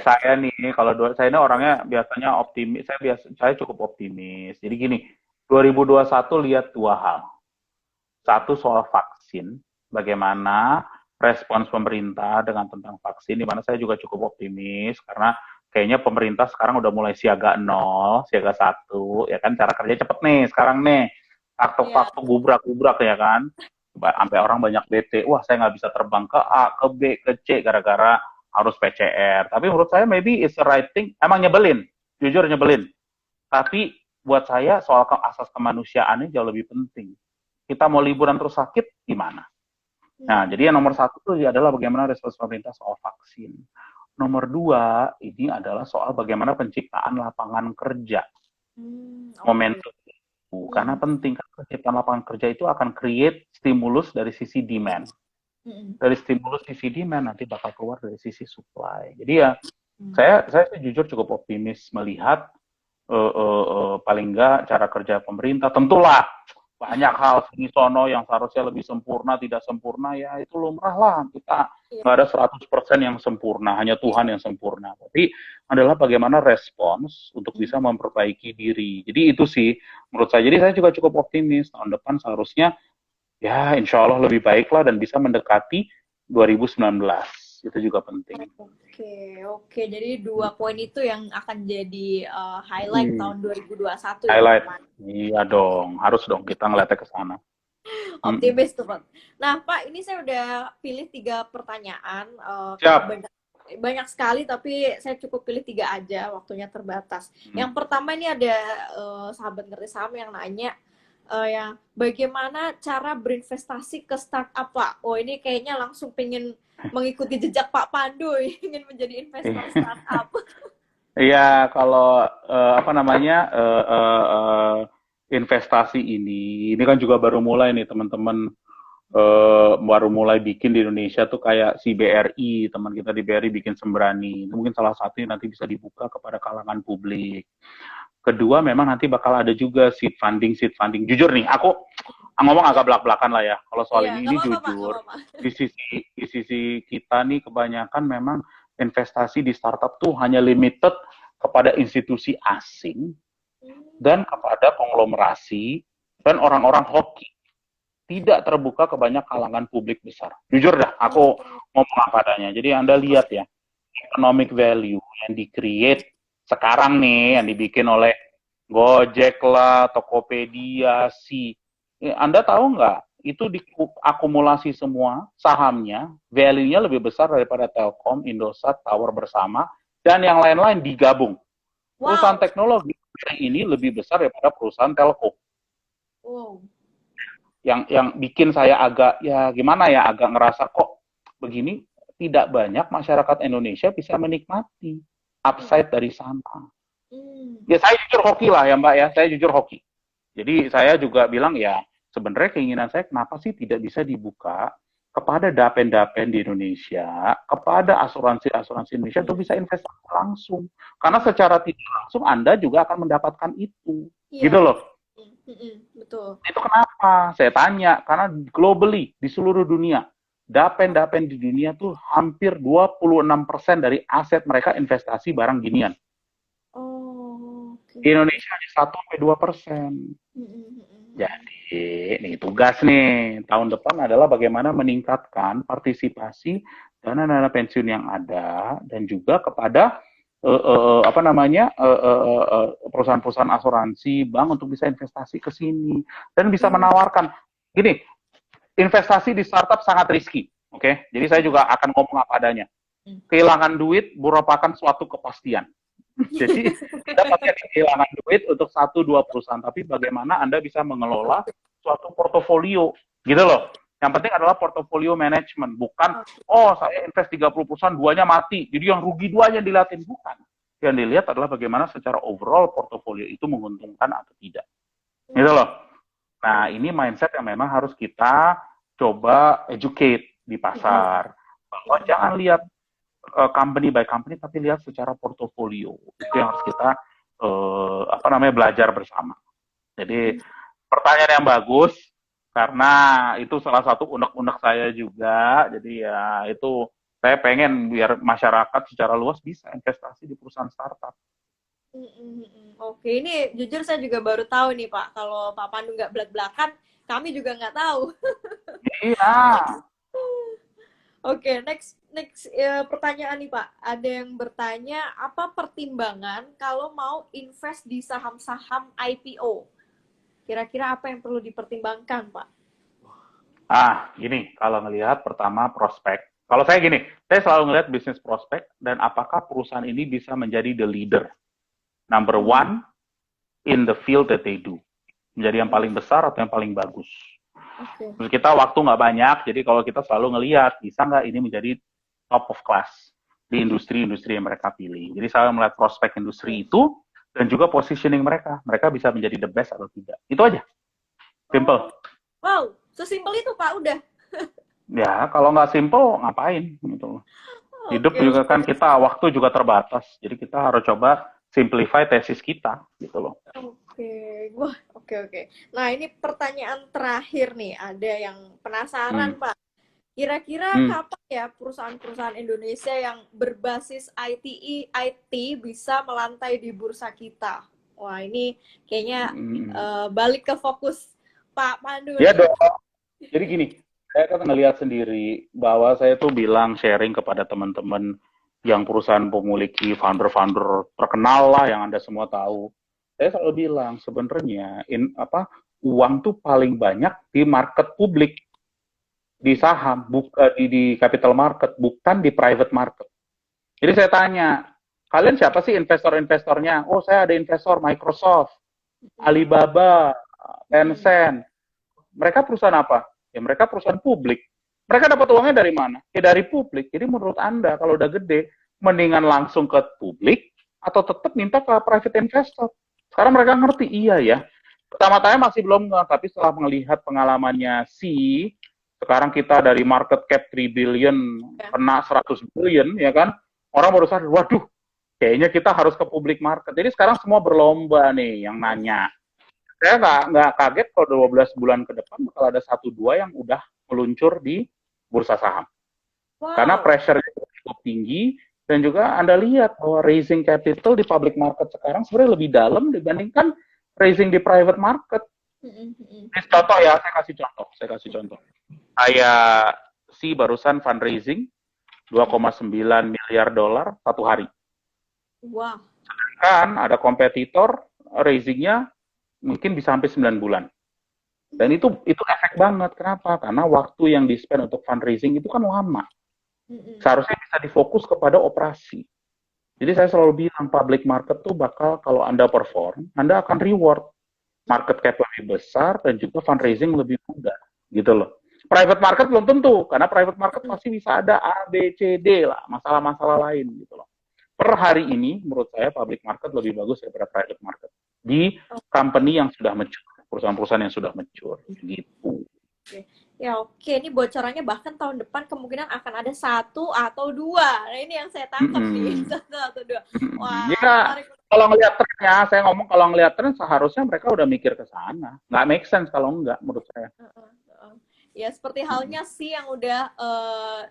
Saya nih, kalau saya ini orangnya biasanya optimis. Saya cukup optimis. Jadi gini, 2021 lihat 2 hal. Satu soal vaksin, bagaimana respons pemerintah dengan tentang vaksin, di mana saya juga cukup optimis karena kayaknya pemerintah sekarang udah mulai siaga 0, siaga 1, ya kan cara kerja cepet nih sekarang nih. Iya. Faktor gubrak-gubrak ya kan. Sampai orang banyak bete, wah saya nggak bisa terbang ke A, ke B, ke C gara-gara harus PCR. Tapi menurut saya maybe it's the right thing. Emang nyebelin, jujur nyebelin. Tapi buat saya soal asas kemanusiaan ini jauh lebih penting. Kita mau liburan terus sakit, gimana? Nah, jadi yang nomor satu itu adalah bagaimana respons pemerintah soal vaksin. Nomor dua, ini adalah soal bagaimana penciptaan lapangan kerja. Oke. Momentum itu, karena penting, karena penciptaan lapangan kerja itu akan create stimulus dari sisi demand. Dari stimulus sisi demand nanti bakal keluar dari sisi supply. Jadi ya, saya jujur cukup optimis melihat paling enggak cara kerja pemerintah. Tentulah banyak hal sini sono yang seharusnya lebih sempurna, tidak sempurna, ya itu lumrah lah. Kita nggak ada 100% yang sempurna, hanya Tuhan yang sempurna. Tapi adalah bagaimana respons untuk bisa memperbaiki diri. Jadi itu sih menurut saya. Jadi saya juga cukup optimis tahun depan seharusnya ya insya Allah lebih baik lah dan bisa mendekati 2019. Itu juga penting. Oke, oke. Jadi 2 poin itu yang akan jadi highlight tahun 2021 ya, Highlight. teman-teman. Iya dong, harus dong kita ngeliatnya ke sana. Optimis tuh, Pak. Nah, Pak, ini saya udah pilih 3 pertanyaan. Siap. Banyak sekali, tapi saya cukup pilih 3 aja, waktunya terbatas. Yang pertama ini ada sahabat ngerti saham yang nanya, yang bagaimana cara berinvestasi ke startup, Pak? Oh, ini kayaknya langsung pengen mengikuti jejak Pak Pandu, ingin menjadi investor startup. Iya, kalau investasi ini kan juga baru mulai nih teman-teman, baru mulai bikin di Indonesia tuh kayak si BRI, teman kita di BRI bikin Sembrani. Itu mungkin salah satu yang nanti bisa dibuka kepada kalangan publik. Kedua, memang nanti bakal ada juga seed funding. Jujur nih, aku ngomong agak belak-belakan lah ya. Kalau soal ini jujur, di sisi kita nih kebanyakan memang investasi di startup tuh hanya limited kepada institusi asing dan kepada konglomerasi dan orang-orang hoki. Tidak terbuka ke banyak kalangan publik besar. Jujur dah, aku ngomong apa adanya. Jadi Anda lihat ya, economic value yang di-create sekarang nih, yang dibikin oleh Gojek lah, Tokopedia, Anda tahu nggak, itu diakumulasi semua sahamnya, value-nya lebih besar daripada Telkom, Indosat, Tower bersama, dan yang lain-lain digabung. Wow. Perusahaan teknologi ini lebih besar daripada perusahaan telco. Wow. Yang bikin saya agak, ya gimana ya, agak ngerasa kok begini, tidak banyak masyarakat Indonesia bisa menikmati upside dari sana. Ya saya jujur hoki lah ya Mbak ya, saya jujur hoki. Jadi saya juga bilang ya, sebenarnya keinginan saya kenapa sih tidak bisa dibuka kepada dapen-dapen di Indonesia, kepada asuransi-asuransi Indonesia untuk bisa investasi langsung. Karena secara tidak langsung Anda juga akan mendapatkan itu. Gitu loh. Betul. Itu kenapa? Saya tanya, karena globally, di seluruh dunia, dapen-dapen di dunia tuh hampir 26% dari aset mereka investasi barang ginian. Oh, okay. Di Indonesia hanya 1-2%. Jadi Nih tugas nih tahun depan adalah bagaimana meningkatkan partisipasi dana-dana pensiun yang ada dan juga kepada apa namanya perusahaan-perusahaan asuransi bank untuk bisa investasi ke sini dan bisa Hmm. menawarkan gini, investasi di startup sangat risky, oke? Jadi saya juga akan ngomong apa adanya. Hmm. Kehilangan duit merupakan suatu kepastian. Jadi Anda pasti akan kehilangan duit untuk satu dua perusahaan, tapi bagaimana Anda bisa mengelola suatu portofolio, gitu loh. Yang penting adalah portofolio management, bukan oh saya invest 30 perusahaan, duanya mati, jadi yang rugi duanya dilihatin, bukan. Yang dilihat adalah bagaimana secara overall portofolio itu menguntungkan atau tidak. Gitu loh. Nah, ini mindset yang memang harus kita coba educate di pasar. Bahwa jangan lihat company by company, tapi lihat secara portofolio. Itu yang harus kita apa namanya belajar bersama. Jadi pertanyaan yang bagus karena itu salah satu unek-unek saya juga. Jadi ya itu saya pengen biar masyarakat secara luas bisa investasi di perusahaan startup. Oke, ini jujur saya juga baru tahu nih Pak. Kalau Pak Pandu nggak belak-belakan, kami juga nggak tahu. Iya. Oke, next next pertanyaan nih Pak. Ada yang bertanya apa pertimbangan kalau mau invest di saham-saham IPO? Kira-kira apa yang perlu dipertimbangkan Pak? Gini, kalau ngelihat pertama prospek. Kalau saya gini, saya selalu ngelihat bisnis prospek dan apakah perusahaan ini bisa menjadi the leader. Number one in the field that they do. Menjadi yang paling besar atau yang paling bagus. Oke. Terus kita waktu nggak banyak, jadi kalau kita selalu ngelihat, bisa nggak ini menjadi top of class di industri-industri yang mereka pilih. Jadi saya melihat prospek industri itu dan juga positioning mereka. Mereka bisa menjadi the best atau tidak. Itu aja. Simple. Wow, sesimpel itu Pak, udah. Ya, kalau nggak simple, ngapain? Gitu. Hidup Oke, juga kan oke. kita, waktu juga terbatas. Jadi kita harus coba simplify tesis kita, gitu loh. Oke, wah, oke, oke. Nah, ini pertanyaan terakhir nih. Ada yang penasaran, Hmm. Pak. Kira-kira Hmm. kapan ya perusahaan-perusahaan Indonesia yang berbasis IT bisa melantai di bursa kita? Wah, ini kayaknya balik ke fokus Pak Pandu Ya nih. dong. Jadi gini, saya kan ngelihat sendiri bahwa saya tuh bilang sharing kepada teman-teman yang perusahaan memiliki founder-founder terkenal lah yang Anda semua tahu. Saya selalu bilang sebenarnya uang tuh paling banyak di market publik, di saham, bukan di capital market, bukan di private market. Jadi saya tanya, kalian siapa sih investor-investornya? Oh, saya ada investor Microsoft, Alibaba, Tencent. Mereka perusahaan apa? Ya mereka perusahaan publik. Mereka dapat uangnya dari mana? Ya dari publik. Jadi menurut Anda kalau udah gede, mendingan langsung ke publik atau tetap minta ke private investor? Sekarang mereka ngerti, iya ya. Pertama-tama masih belum nggak, tapi setelah melihat pengalamannya sekarang kita dari market cap 3 billion kena 100 billion, ya kan? Orang baru sadar, waduh, kayaknya kita harus ke publik market. Jadi sekarang semua berlomba nih yang nanya. Saya nggak kaget kalau 12 bulan ke depan bakal ada satu dua yang udah meluncur di bursa saham. Karena Wow. pressure cukup tinggi dan juga Anda lihat bahwa raising capital di public market sekarang sebenarnya lebih dalam dibandingkan raising di private market. Contoh ya, saya kasih contoh. Kayak barusan fundraising 2,9 miliar dolar satu hari. Wah. Kan ada kompetitor raisingnya mungkin bisa sampai 9 bulan. Dan itu efek banget. Kenapa? Karena waktu yang di-spend untuk fundraising itu kan lama. Seharusnya bisa difokus kepada operasi. Jadi saya selalu bilang public market tuh bakal kalau Anda perform, Anda akan reward. Market cap lebih besar dan juga fundraising lebih mudah. Gitu loh. Private market belum tentu, karena private market pasti bisa ada A, B, C, D lah, masalah-masalah lain gitu loh. Per hari ini, menurut saya public market lebih bagus daripada private market di company yang sudah mature, perusahaan-perusahaan yang sudah mature, gitu. Ya oke, ini bocorannya bahkan tahun depan kemungkinan akan ada 1 atau 2. Nah ini yang saya tangkap nih, 1 atau 2. Wah, ya, menarik. kalau ngelihat trennya, saya ngomong kalau ngelihat tren seharusnya mereka udah mikir ke sana. Nggak make sense kalau enggak, menurut saya. Ya seperti halnya sih yang udah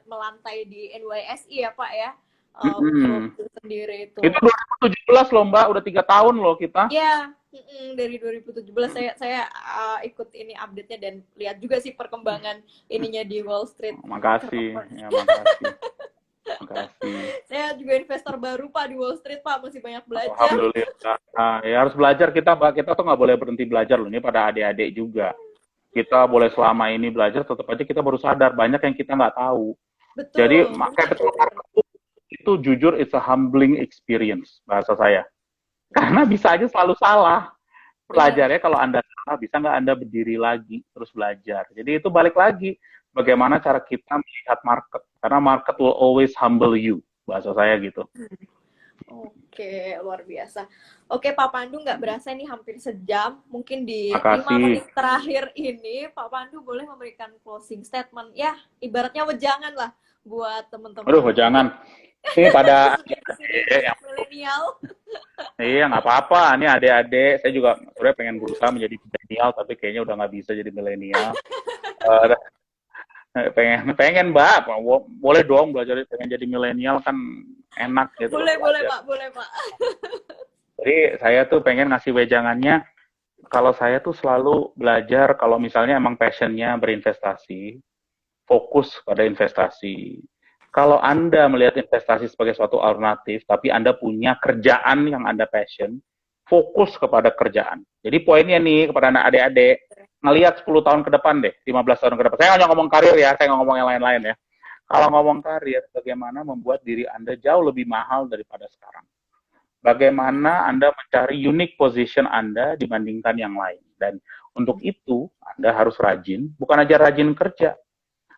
melantai di NYSE ya Pak ya. Untuk sendiri itu. Itu 2017 loh Mbak, udah 3 tahun loh kita. Iya, Dari 2017 saya ikut ini update-nya dan lihat juga sih perkembangan ininya di Wall Street. Makasih, ya makasih, makasih. Saya juga investor baru Pak di Wall Street Pak, masih banyak belajar. Alhamdulillah. Nah, ya harus belajar kita, Mbak. Kita tuh nggak boleh berhenti belajar loh. Ini pada adik-adik juga. Kita boleh selama ini belajar, tetap aja kita baru sadar banyak yang kita nggak tahu. Jadi Betul, capital betul. market itu jujur it's a humbling experience bahasa saya. Karena bisa aja selalu salah. Benar. Belajarnya kalau Anda salah, bisa nggak Anda berdiri lagi terus belajar. Jadi itu balik lagi bagaimana cara kita melihat market. Karena market will always humble you, bahasa saya gitu. Oke, luar biasa. Oke, Pak Pandu, nggak berasa ini hampir sejam. Mungkin di 5 Makasih. menit terakhir ini, Pak Pandu boleh memberikan closing statement. Ya, ibaratnya wejangan lah buat Aduh, teman-teman. jangan. Ini pada Khususnya di sini yang milenial. iya nggak apa-apa. Ini adik-adik, saya juga sebenarnya pengen berusaha menjadi milenial, tapi kayaknya udah nggak bisa jadi milenial. Pengen Mbak, boleh dong belajar pengen jadi milenial kan enak gitu loh Boleh, belajar. Pak. Boleh, Pak. Jadi saya tuh pengen ngasih wejangannya, kalau saya tuh selalu belajar kalau misalnya emang passionnya berinvestasi, fokus pada investasi. Kalau Anda melihat investasi sebagai suatu alternatif, tapi Anda punya kerjaan yang Anda passion, fokus kepada kerjaan. Jadi poinnya nih kepada anak adik-adik, ngelihat 10 tahun ke depan deh, 15 tahun ke depan. Saya nggak ngomong karir ya, saya nggak ngomong yang lain-lain ya. Kalau ngomong karir, bagaimana membuat diri Anda jauh lebih mahal daripada sekarang. Bagaimana Anda mencari unique position Anda dibandingkan yang lain. Dan untuk itu, Anda harus rajin, bukan aja rajin kerja,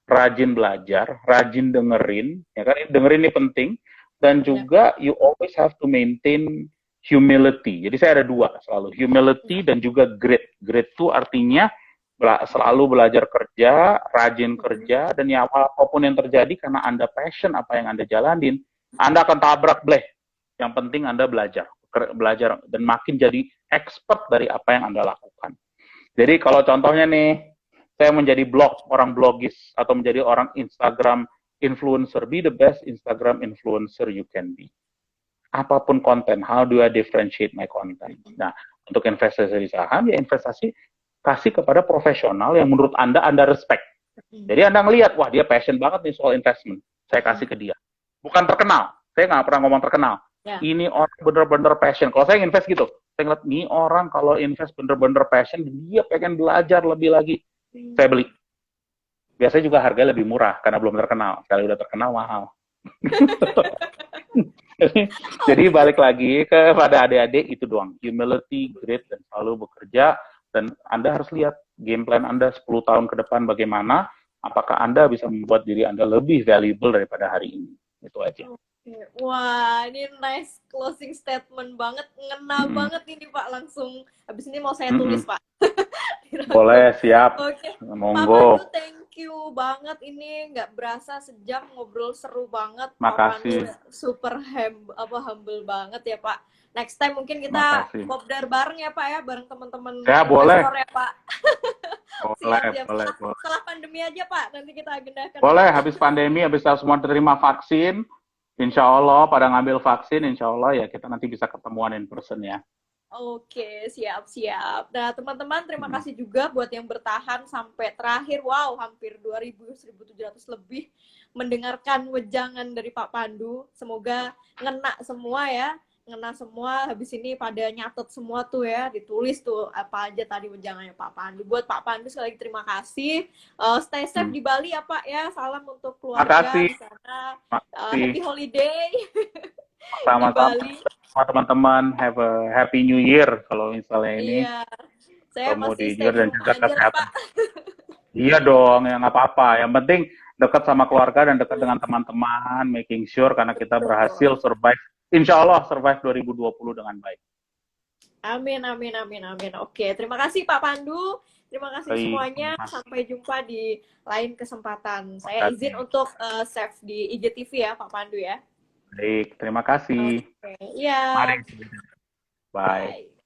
rajin belajar, rajin dengerin, ya kan? Dengerin ini penting, dan juga you always have to maintain humility. Jadi saya ada dua selalu, humility dan juga grit. Grit itu artinya selalu belajar kerja, rajin kerja, dan ya apapun yang terjadi karena Anda passion apa yang Anda jalanin, Anda akan tabrak bleh. Yang penting Anda belajar dan makin jadi expert dari apa yang Anda lakukan. Jadi kalau contohnya nih, saya menjadi orang blogis atau menjadi orang Instagram influencer, be the best Instagram influencer you can be. Apapun konten, how do I differentiate my content? Nah, untuk investasi di saham, ya investasi kasih kepada profesional yang menurut Anda respect. Jadi Anda ngelihat, wah dia passion banget nih soal investment, saya kasih ke dia. Bukan terkenal, saya nggak pernah ngomong terkenal. Ya. Ini orang bener-bener passion. Kalau saya invest gitu, saya ngeliat nih orang kalau invest bener-bener passion, dia pengen belajar lebih lagi. Saya beli. Biasanya juga harga lebih murah karena belum terkenal. Sekali udah terkenal mahal. Jadi balik lagi kepada adik-adik itu doang. Humility, grit, dan selalu bekerja. Dan Anda harus lihat game plan Anda 10 tahun ke depan bagaimana. Apakah Anda bisa membuat diri Anda lebih valuable daripada hari ini. Itu aja. Wah, ini nice closing statement banget, ngena banget ini Pak. Langsung habis ini mau saya tulis Pak. Boleh, siap. Oke, Monggo. Pak Pandu, thank you banget. Ini nggak berasa sejam ngobrol seru banget. Makasih. Pak Pandu super humble banget ya Pak. Next time mungkin kita kopdar bareng ya Pak ya, bareng teman-teman ya, boleh. ya Pak. Boleh. Setelah pandemi aja Pak, nanti kita agendakan. Boleh, habis pandemi, habis semua terima vaksin, insya Allah pada ngambil vaksin, insya Allah ya kita nanti bisa ketemuan in person ya. Oke, siap. Nah, teman-teman, terima kasih juga buat yang bertahan sampai terakhir. Wow, hampir 1.700 lebih mendengarkan wejangan dari Pak Pandu. Semoga ngena semua ya. Ngena semua, habis ini pada nyatet semua tuh ya, ditulis tuh apa aja tadi wejangannya Pak Pandu. Buat Pak Pandu sekali lagi terima kasih. Stay safe di Bali ya Pak ya. Salam untuk keluarga di sana. Happy holiday. Sama-sama teman-teman, have a happy new year kalau misalnya ini. Iya, saya mau masih di dan juga kesehatan. Pak. Iya dong, ya nggak apa-apa. Yang penting dekat sama keluarga dan dekat dengan teman-teman, making sure karena kita berhasil survive. Insya Allah survive 2020 dengan baik. Amin. Oke, terima kasih Pak Pandu. Terima kasih semuanya. Sampai jumpa di lain kesempatan. Saya izin untuk save di IGTV ya Pak Pandu ya. Baik, terima kasih. Iya. Mari. Bye.